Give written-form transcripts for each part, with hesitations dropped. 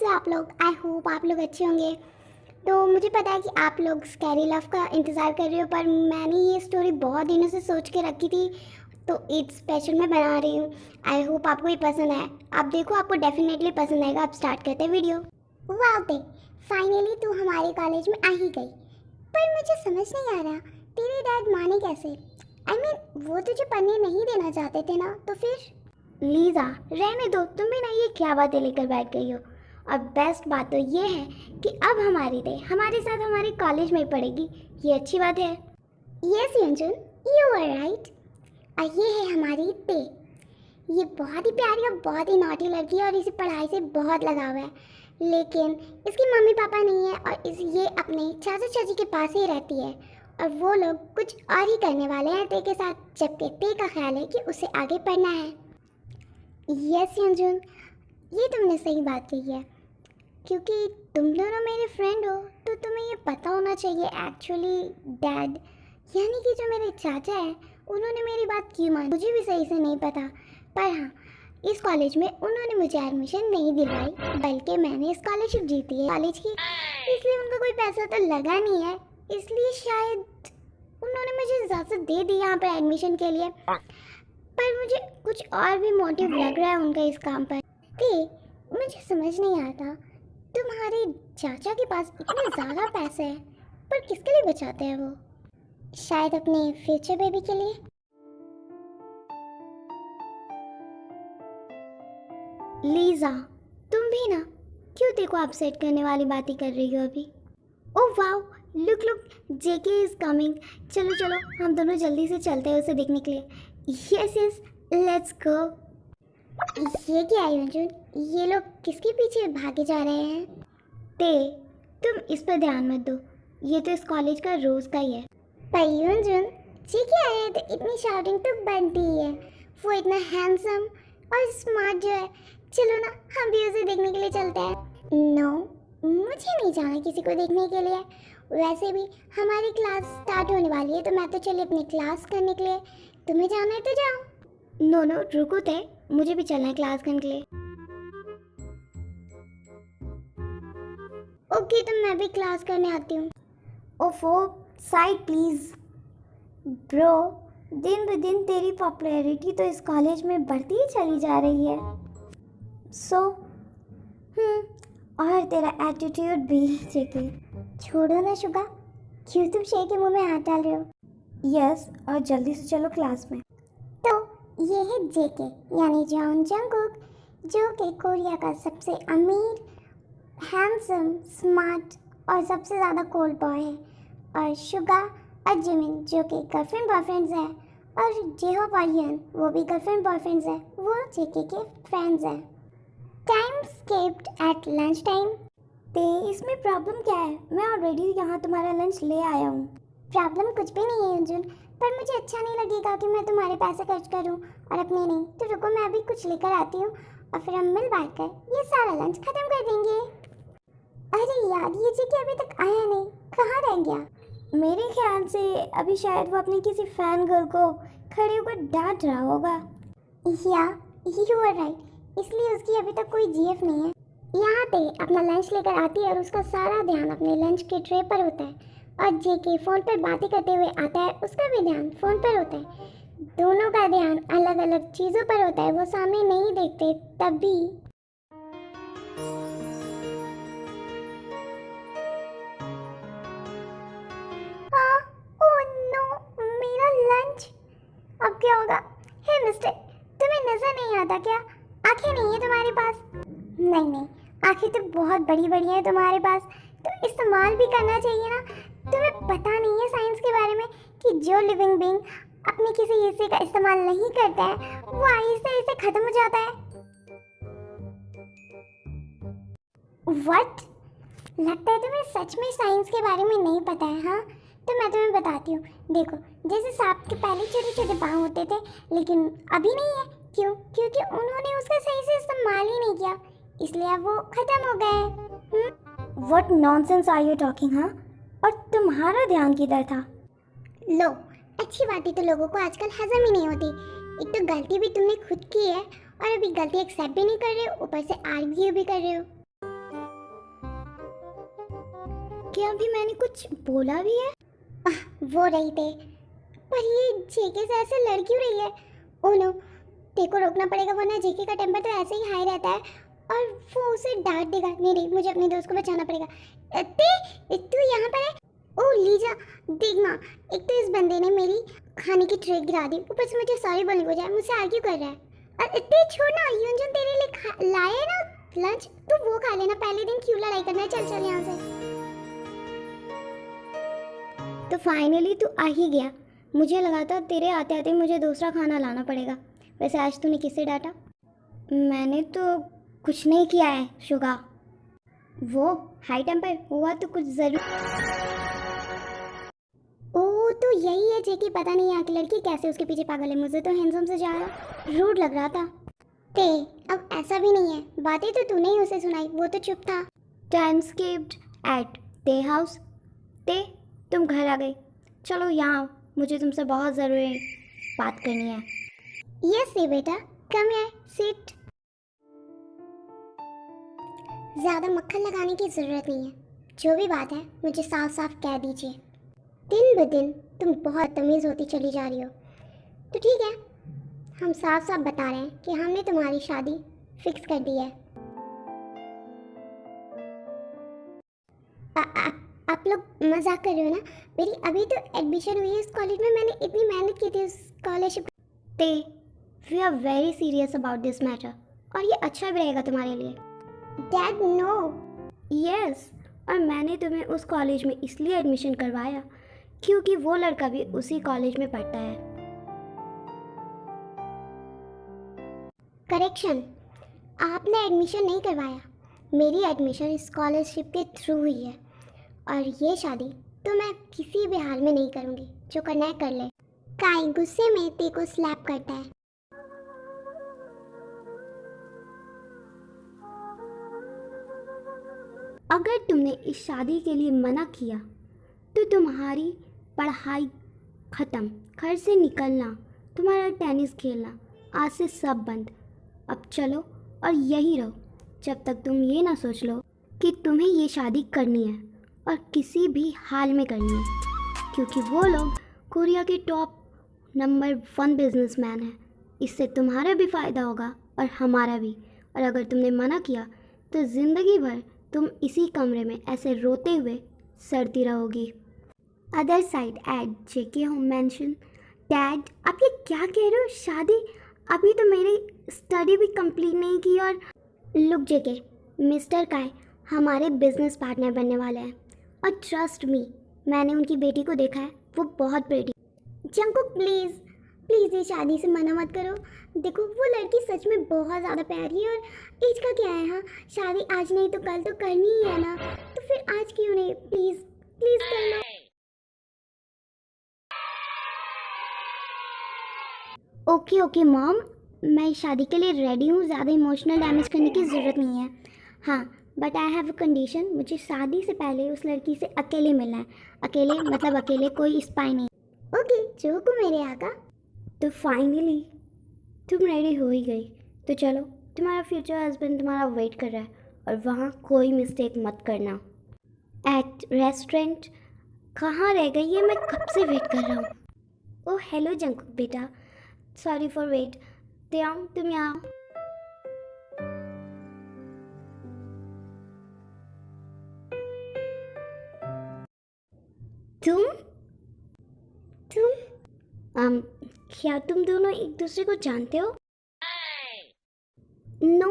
आप लोग, I hope आप लोग अच्छे होंगे। तो मुझे पता है कि आप लोग स्कैरी लव का इंतज़ार कर रहे हो, पर मैंने ये स्टोरी बहुत दिनों से सोच के रखी थी, तो एक स्पेशल मैं बना रही हूँ। आई होप आपको ये पसंद आए। आप देखो, आपको डेफिनेटली पसंद आएगा। आप स्टार्ट करते हैं वीडियो। वाह बे, फाइनली तू हमारे कॉलेज में आ ही गई, पर मुझे समझ नहीं आ रहा तेरे डैड माने कैसे। आई मीन वो तुझे पढ़ने नहीं देना चाहते थे ना, तो फिर। लीजा रहने दो, तुम भी ना ये क्या बातें लेकर बैठ गई हो। और बेस्ट बात तो ये है कि अब हमारी दे हमारे साथ हमारे कॉलेज में पढ़ेगी, ये अच्छी बात है। यस यंजन, यू आर राइट। और ये है हमारी ते। ये बहुत ही प्यारी और बहुत ही नॉटी लड़की है और इसे पढ़ाई से बहुत लगाव है, लेकिन इसकी मम्मी पापा नहीं है और ये अपने चाचा चाची के पास ही रहती है और वो लोग कुछ और ही करने वाले हैं ते के साथ, जबकि ते का ख्याल है कि उसे आगे पढ़ना है। यस यंजुन, ये तुमने सही बात कही है, क्योंकि तुम दोनों मेरे फ्रेंड हो तो तुम्हें ये पता होना चाहिए। एक्चुअली डैड यानी कि जो मेरे चाचा हैं, उन्होंने मेरी बात क्यों मानी मुझे भी सही से नहीं पता, पर हाँ, इस कॉलेज में उन्होंने मुझे एडमिशन नहीं दिलवाई, बल्कि मैंने स्कॉलरशिप जीती है कॉलेज की, इसलिए उनका कोई पैसा तो लगा नहीं है, इसलिए शायद उन्होंने मुझे इजाज़त दे दी यहाँ पर एडमिशन के लिए। पर मुझे कुछ और भी मोटिव लग रहा है उनका इस काम पर। मुझे समझ नहीं आता, तुम्हारे चाचा के पास इतने ज़्यादा पैसे हैं, पर किसके लिए बचाते हैं वो? शायद अपने फ्यूचर बेबी के लिए। लीजा, तुम भी ना क्यों देखो अपसेट करने वाली बातें कर रही हो अभी। Oh wow, look look, JK is coming. चलो चलो, हम दोनों जल्दी से चलते हैं उसे देखने के लिए। Yes yes, let's go. ये क्या है अर्जुन, ये लोग किसके पीछे भागे जा रहे हैं? ते, तुम इस पर ध्यान मत दो, ये तो इस कॉलेज का रोज का ही है। पर अर्जुन, ये क्या है, तो इतनी शाउटिंग तो बनती ही है। वो इतना हैंडसम और स्मार्ट जो है, चलो ना हम भी उसे देखने के लिए चलते हैं। नो, मुझे नहीं जाना किसी को देखने के लिए। वैसे भी हमारी क्लास स्टार्ट होने वाली है, तो मैं तो चली अपनी क्लास करने के लिए। तुम्हें जाना है तो जाओ। नो नो, रुको ते, मुझे भी चलना है क्लास करने के लिए। ओके, तो मैं भी क्लास करने आती हूँ। ओफो, साइड प्लीज। ब्रो, दिन ब दिन तेरी पॉपुलैरिटी तो इस कॉलेज में बढ़ती ही चली जा रही है। सो और तेरा एटीट्यूड भी। जेके, छोड़ो ना शुगा, क्यों तुम शे के मुंह में हाथ डाल रहे हो? यस, और जल्दी से चलो क्लास में। तो ये है जेके यानी जॉन जंगकुक, जो कि कोरिया का सबसे अमीर, हैंडसम, स्मार्ट और सबसे ज़्यादा कोल्ड बॉय है। और शुगा और जिमिन जो कि गर्लफ्रेंड बॉयफ्रेंड्स हैं, और जेहोप और यन वो भी गर्लफ्रेंड बॉयफ्रेंड्स हैं, वो जेके के फ्रेंड्स हैं। Time skipped at lunch time. तो इसमें प्रॉब्लम क्या है? मैं ऑलरेडी यहाँ तुम्हारा लंच ले आया हूँ। प्रॉब्लम कुछ भी नहीं है अर्जुन, पर मुझे अच्छा नहीं लगेगा कि मैं तुम्हारे पैसे खर्च करूं और अपने नहीं। तो रुको, मैं अभी कुछ लेकर आती हूँ और फिर हम मिल बांट कर ये सारा लंच खत्म कर देंगे। अरे यार, ये जेके अभी तक आया नहीं, कहाँ रह गया? मेरे ख्याल से अभी शायद वो अपने किसी फैन गर्ल को खड़े होकर डांट रहा होगा। या यू आर राइट, इसलिए उसकी अभी तक कोई जीएफ नहीं है। यहाँ पे अपना लंच लेकर आती है और उसका सारा ध्यान अपने लंच के ट्रे पर होता है, और जेके फ़ोन पर बातें करते हुए आता है, उसका भी ध्यान फ़ोन पर होता है। दोनों का ध्यान अलग अलग चीज़ों पर होता है, वो सामने नहीं देखते। तभी ओह नो, मेरा लंच अब क्या होगा? हे मिस्टर, तुम्हें नजर नहीं आता क्या? आंखें नहीं है तुम्हारे पास? नहीं नहीं, आंखें तो बहुत बड़ी बड़ी हैं तुम्हारे पास, तो इस्तेमाल भी करना चाहिए ना। तुम्हें पता नहीं है साइंस के बारे में कि जो लिविंग बीइंग अपने किसी हिस्से का इस्तेमाल नहीं करता है, वो आहिस्ते आहिस्ते खत्म हो जाता है। व्हाट? लगता है तुम्हें सच में साइंस के बारे में नहीं पता है। हाँ, तो मैं तुम्हें बताती हूँ। देखो, जैसे सांप के पहले छोटे छोटे पाँव होते थे, लेकिन अभी नहीं है। क्यों? क्योंकि उन्होंने उसका सही से इस्तेमाल ही नहीं किया, इसलिए अब वो खत्म हो गए। What nonsense are you talking? हाँ, और तुम्हारा ध्यान किधर था? लो, अच्छी बातें तो लोगों को आजकल हजम ही नहीं होती। एक तो गलती भी तुमने खुद की है, और अभी गलती एक्सेप्ट भी नहीं कर रहे हो, ऊपर से आर्ग्यू भी कर रहे हो। क्या अभी मैंने कुछ बोला भी है? वो रही थे, पर ये जेके से ऐसे लड़ क्यों रही है? ओ नो, तेको रोकना पड़ेगा, वरना जेके का टेम्पर तो ऐसे ही हाई रहता है और वो उसे डांट देगा। नहीं, मुझे अपने दोस्त को बचाना पड़ेगा। तू यहाँ पर है? ओ लीजा, देखना, एक तो इस बंदे ने मेरी खाने की ट्रे गिरा दी, ऊपर से मुझे सॉरी बोलने को जाए, मुझसे आर्ग्यू कर रहा है। इतने छोड़ना, युंजन तेरे लिए लाए ना लंच, तू वो खा लेना। पहले दिन क्यों लड़ाई करना है? चल यहाँ से। तो फाइनली तू आ ही गया। मुझे लगा था तेरे आते आते मुझे दूसरा खाना लाना पड़ेगा। वैसे आज तूने किससे डांटा? मैंने तो कुछ नहीं किया है शुगा। वो हाई टेम्पर हुआ तो कुछ जरूर। ओह, तो यही है जेकी। पता नहीं यहाँ की लड़की कैसे उसके पीछे पागल है। मुझे तो हैंडसम से जा रहा रूड लग रहा था। ते अब ऐसा भी नहीं है, बातें तो तूने ही उसे सुनाई, वो तो चुप था। टाइम स्किप्ड एट ते हाउस। ते तुम घर आ गई। चलो यहाँ, मुझे तुमसे बहुत ज़रूरी बात करनी है। यस सी बेटा, कम है, सिट। ज़्यादा मक्खन लगाने की ज़रूरत नहीं है। जो भी बात है मुझे साफ साफ कह दीजिए। दिन ब दिन तुम बहुत तमीज़ होती चली जा रही हो। तो ठीक है, हम साफ साफ बता रहे हैं कि हमने तुम्हारी शादी फिक्स कर दी है। आप लोग मजाक कर रहे हो ना? मेरी अभी तो एडमिशन हुई है इस कॉलेज में। मैंने इतनी मेहनत की थी उस स्कॉलरशिप पे। We are very serious about this matter, और ये अच्छा भी रहेगा तुम्हारे लिए। Dad no. यस, और मैंने तुम्हें उस कॉलेज में इसलिए एडमिशन करवाया क्योंकि वो लड़का भी उसी कॉलेज में पढ़ता है। करेक्शन, आपने एडमिशन नहीं करवाया, मेरी एडमिशन स्कॉलरशिप के थ्रू हुई है। और ये शादी तो मैं किसी भी हाल में नहीं करूँगी। जो करना है कर ले। काई गुस्से में ते को स्लैप करता है। अगर तुमने इस शादी के लिए मना किया तो तुम्हारी पढ़ाई ख़त्म, घर से निकलना, तुम्हारा टेनिस खेलना, आज से सब बंद। अब चलो और यहीं रहो जब तक तुम ये ना सोच लो कि तुम्हें ये शादी करनी है, और किसी भी हाल में करनी है, क्योंकि वो लोग कोरिया के टॉप नंबर 1 बिजनेसमैन हैं। इससे तुम्हारा भी फ़ायदा होगा और हमारा भी। और अगर तुमने मना किया तो ज़िंदगी भर तुम इसी कमरे में ऐसे रोते हुए सड़ती रहोगी। अदर साइड एट जेके होम मेंशन। डैड, आप ये क्या कह रहे हो? शादी? अभी तो मेरी स्टडी भी कंप्लीट नहीं की। और लुक जेके, मिस्टर काय हमारे बिजनेस पार्टनर बनने वाले हैं, और ट्रस्ट मी, मैंने उनकी बेटी को देखा है, वो बहुत प्रेटी। जंकुक प्लीज़ प्लीज़ ये शादी से मना मत करो। देखो, वो लड़की सच में बहुत ज़्यादा प्यारी है, और एज का क्या है? हाँ, शादी आज नहीं तो कल तो करनी ही है ना, तो फिर आज क्यों नहीं? प्लीज़ प्लीज़ कर लो। ओके मॉम, मैं शादी के लिए रेडी हूँ। ज़्यादा इमोशनल डैमेज करने की ज़रूरत नहीं है। हाँ, but I have a condition. मुझे शादी से पहले उस लड़की से अकेले मिलना है। अकेले मतलब अकेले, कोई स्पाई नहीं। ओके, जो हुक्म मेरे आका। तो फाइनली तुम रेडी हो ही गई, तो चलो, तुम्हारा फ्यूचर हस्बैंड तुम्हारा वेट कर रहा है, और वहाँ कोई मिस्टेक मत करना। Eight restaurant. कहाँ रह गई है? मैं कब से वेट कर रहा हूँ। ओह हेलो जंकुक बेटा, सॉरी फॉर वेट। त्याओ, तुम यहाँ आओ। तुम क्या तुम दोनों एक दूसरे को जानते हो? नो,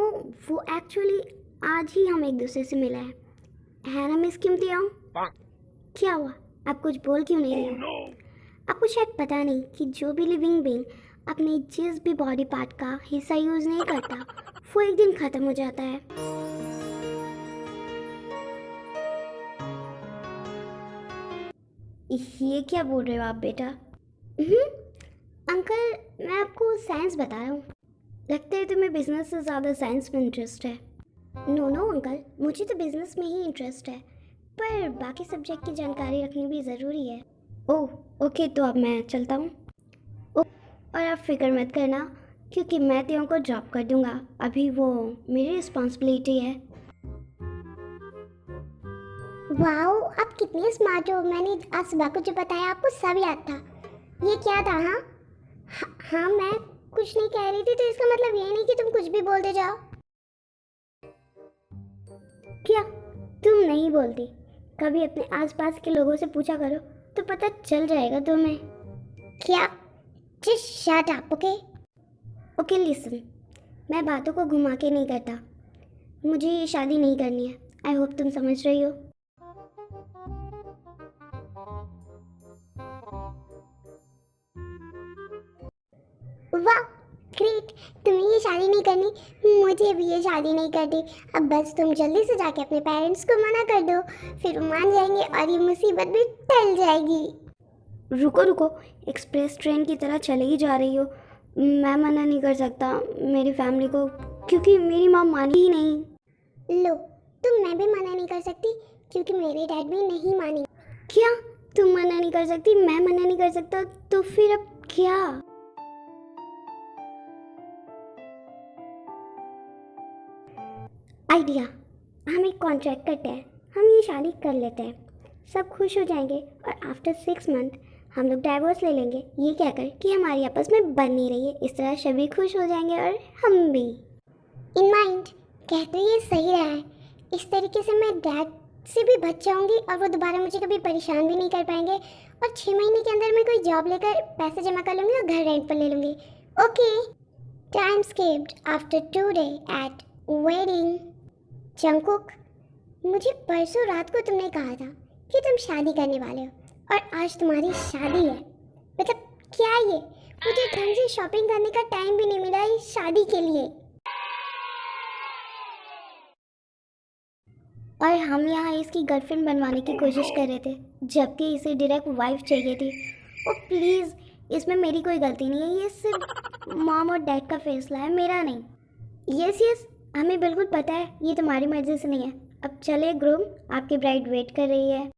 वो एक्चुअली आज ही हम एक दूसरे से मिला है ना मिस किम त्याओ? क्या हुआ? आप कुछ बोल क्यों नहीं रहे हो? आपको शायद पता नहीं कि जो भी लिविंग बीइंग अपने जिस भी बॉडी पार्ट का हिस्सा यूज़ नहीं करता, वो एक दिन ख़त्म हो जाता है। ये क्या बोल रहे हो आप बेटा? अंकल, मैं आपको साइंस बता रहा हूँ। लगता है तुम्हें बिजनेस से ज़्यादा साइंस में इंटरेस्ट है। नो अंकल, मुझे तो बिजनेस में ही इंटरेस्ट है, पर बाकी सब्जेक्ट की जानकारी रखनी भी ज़रूरी है। ओह ओके, तो अब मैं चलता हूँ। और आप फिक्र मत करना, क्योंकि मैं त्यों को जॉब कर दूँगा। अभी वो मेरी रिस्पॉन्सिबिलिटी है। वाओ, आप कितने स्मार्ट हो। मैंने आज सुबह को जो बताया आपको सब याद था। ये क्या था? हाँ, मैं कुछ नहीं कह रही थी, तो इसका मतलब ये नहीं कि तुम कुछ भी बोलते जाओ। क्या तुम नहीं बोलती? कभी अपने आसपास के लोगों से पूछा करो, तो पता चल जाएगा तुम्हें। क्या? Just shut up, okay? Okay listen, मैं बातों को घुमा के नहीं करता। मुझे ये शादी नहीं करनी है। आई होप तुम समझ रही हो। वाह, ग्रेट। तुम्हें ये शादी नहीं करनी, मुझे भी ये शादी नहीं करनी। अब बस तुम जल्दी से जाके अपने पेरेंट्स को मना कर दो, फिर वो मान जाएंगे और ये मुसीबत भी टल जाएगी। रुको रुको, एक्सप्रेस ट्रेन की तरह चले ही जा रही हो। मैं मना नहीं कर सकता मेरी फैमिली को, क्योंकि मेरी माँ मानी ही नहीं। लो, मैं भी मना नहीं कर सकती, क्योंकि मेरे डैड भी नहीं मानी। क्या तुम मना नहीं कर सकती, मैं मना नहीं कर सकता, तो फिर अब क्या? आइडिया, हम एक कॉन्ट्रैक्ट करते हैं, हम ये शादी कर लेते हैं, सब खुश हो जाएंगे और आफ्टर 6 मंथ हम लोग डाइवोर्स ले लेंगे, ये कहकर कि हमारी आपस में बन नहीं रही है। इस तरह सभी खुश हो जाएंगे और हम भी। इन माइंड, कहते ये सही रहा है। इस तरीके से मैं डैड से भी बच जाऊंगी और वो दोबारा मुझे कभी परेशान भी नहीं कर पाएंगे, और 6 महीने के अंदर मैं कोई जॉब लेकर पैसे जमा कर लूँगी और घर रेंट पर ले लूँगी। Okay. Time skipped after 2 day at wedding. Jungkook, मुझे परसों रात को तुमने कहा था कि तुम शादी करने वाले हो, और आज तुम्हारी शादी है। मतलब क्या ये? मुझे ढंग से शॉपिंग करने का टाइम भी नहीं मिला इस शादी के लिए। और हम यहाँ इसकी गर्लफ्रेंड बनवाने की कोशिश कर रहे थे, जबकि इसे डायरेक्ट वाइफ चाहिए थी। ओ प्लीज़, इसमें मेरी कोई गलती नहीं है, ये सिर्फ मॉम और डैड का फैसला है, मेरा नहीं। यस, हमें बिल्कुल पता है ये तुम्हारी मर्जी से नहीं है। अब चले ग्रूम, आपकी ब्राइड वेट कर रही है।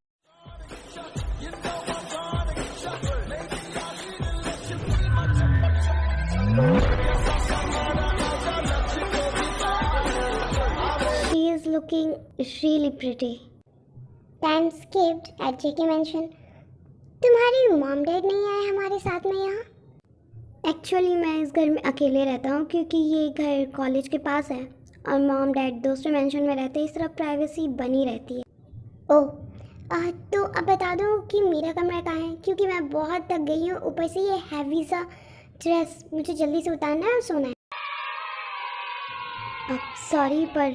She is looking really pretty. Time skipped at JK mansion. तुम्हारी मॉम डैड नहीं आए हमारे साथ में यहाँ? एक्चुअली मैं इस घर में अकेले रहता हूँ, क्योंकि ये घर कॉलेज के पास है और मॉम डैड दूसरे मेंशन में रहते हैं। इस तरह प्राइवेसी बनी रहती है। ओह, तो अब बता दो कि मेरा कमरा कहाँ है, क्योंकि मैं बहुत थक गई हूँ। ऊपर से ये हैवी सा ड्रेस मुझे जल्दी से उतारना है और सोना है। सॉरी, पर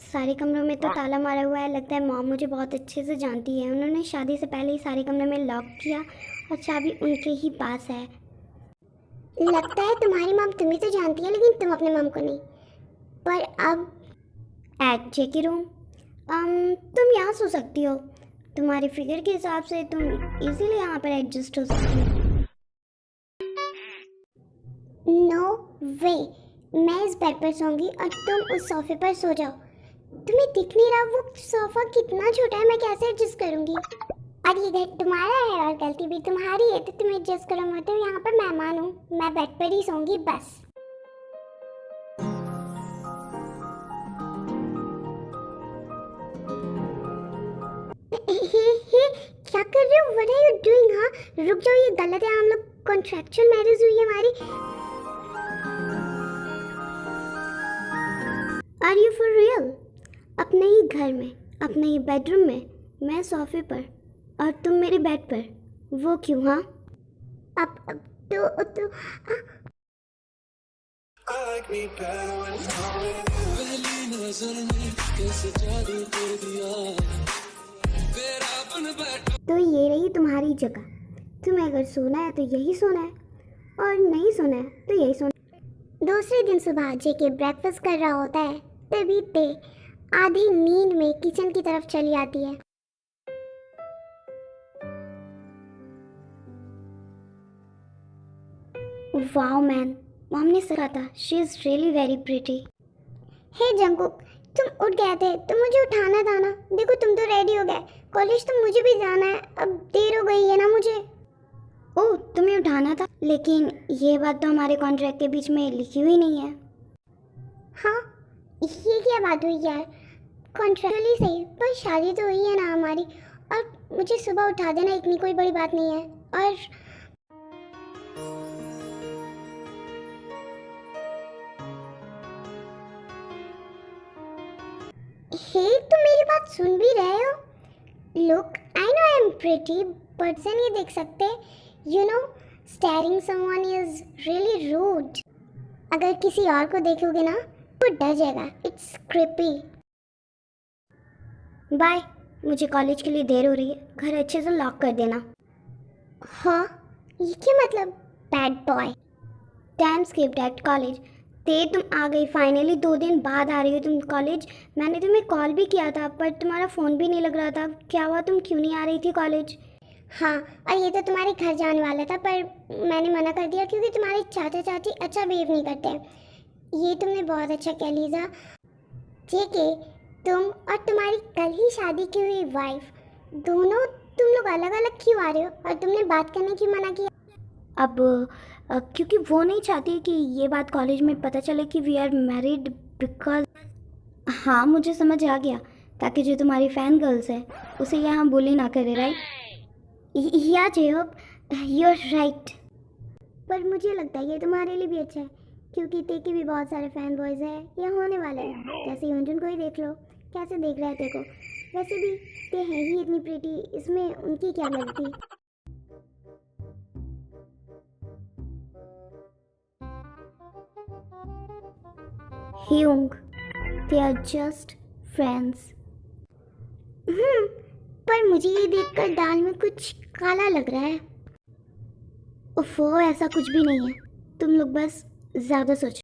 सारे कमरों में तो ताला मारा हुआ है। लगता है मॉम मुझे बहुत अच्छे से जानती है, उन्होंने शादी से पहले ही सारे कमरे में लॉक किया और चाबी उनके ही पास है। लगता है तुम्हारी मॉम तुम्हें तो जानती है, लेकिन तुम अपने मॉम को नहीं। पर अब एट जेके रूम, तुम यहाँ सो सकती हो। तुम्हारी फिगर के हिसाब से तुम इजीली यहाँ पर एडजस्ट हो सकती हो। नो वे, मैं इस बेड पर सोऊंगी और तुम उस सोफे पर सो जाओ। तुम्हें दिख नहीं रहा वो सोफा कितना छोटा है, मैं कैसे एडजस्ट करूंगी? और ये घर तुम्हारा है और गलती भी तुम्हारी है, तो तुम एडजस्ट करो मत। यहाँ पर मेहमान हूँ, मैं बेड पर ही सोऊंगी बस। क्या कर रहे हो? What are you doing? हाँ, रुक जाओ, ये गलत है। हम लोग कॉन्ट्रैक्चुअल मैरिज हुई है हमारी। Are you for real? अपने ही घर में, अपने ही बेडरूम में, मैं सोफे पर और तुम मेरे बेड पर, वो क्यों? हाँ, अब तो तो ये रही तुम्हारी जगह। तुम्हें अगर सोना है तो यही सोना है, और नहीं सोना है तो यही सोना। दूसरे दिन सुबह जेके ब्रेकफास्ट कर रहा होता है, तभी ते आधी नींद में किचन की तरफ चली आती है। वाओ मैन, मॉम ने सही कहा था, she is really very pretty. Hey Jungkook, तुम उठ गए थे तो मुझे उठाना था ना। देखो तुम तो रेडी हो गए, कॉलेज तो मुझे भी जाना है, अब देर हो गई है ना मुझे। ओह, तुम्हें उठाना था, लेकिन ये बात तो हमारे कॉन्ट्रैक्ट के बीच में लिखी हुई नहीं है। हाँ, ये क्या बात हुई यार, कॉन्ट्रेक्चुअली सही, पर शादी तो हुई है ना हमारी, और मुझे सुबह उठा देना इतनी कोई बड़ी बात नहीं है। और हे, तुम मेरी बात सुन भी रहे हो? Look, I know I am pretty, person ये देख सकते, you know, staring someone is really rude. अगर किसी और को देखोगे ना तो डर जाएगा, इट्स क्रिपी। बाय, मुझे कॉलेज के लिए देर हो रही है, घर अच्छे से लॉक कर देना। हाँ, ये क्या मतलब, bad boy. Time skipped at college. ते तुम आ गई फाइनली, 2 दिन बाद आ रही हो तुम कॉलेज। मैंने तुम्हें कॉल भी किया था पर तुम्हारा फ़ोन भी नहीं लग रहा था, क्या हुआ, तुम क्यों नहीं आ रही थी कॉलेज? हाँ, और ये तो तुम्हारे घर जाने वाला था, पर मैंने मना कर दिया क्योंकि तुम्हारे चाचा चाची अच्छा बिहेव नहीं करते हैं। ये तुमने बहुत अच्छा कह लीजा। ठीक है, तुम और तुम्हारी कल ही शादी की हुई वाइफ, दोनों तुम लोग अलग अलग क्यों आ रहे हो, और तुमने बात करने की मना किया? अब क्योंकि वो नहीं चाहती कि ये बात कॉलेज में पता चले कि वी आर मैरिड, बिकॉज हाँ, मुझे समझ आ गया, ताकि जो तुम्हारी फ़ैन गर्ल्स है उसे यहाँ बुली ना करे, राइट? या जेब, यू आर राइट। पर मुझे लगता है ये तुम्हारे लिए भी अच्छा है, क्योंकि ते के भी बहुत सारे फैन बॉयज हैं या होने वाले हैं। जैसे यूंजन को ही देख लो, कैसे देख रहा है ते को। वैसे भी ते है ही इतनी प्रीटी, इसमें उनकी क्या गलती। ह्यूंग, दे आर जस्ट फ्रेंड्स। पर मुझे ये देखकर दाल में कुछ काला लग रहा है। ओफो, ऐसा कुछ भी नहीं है, तुम लोग बस ज़्यादा सोचो।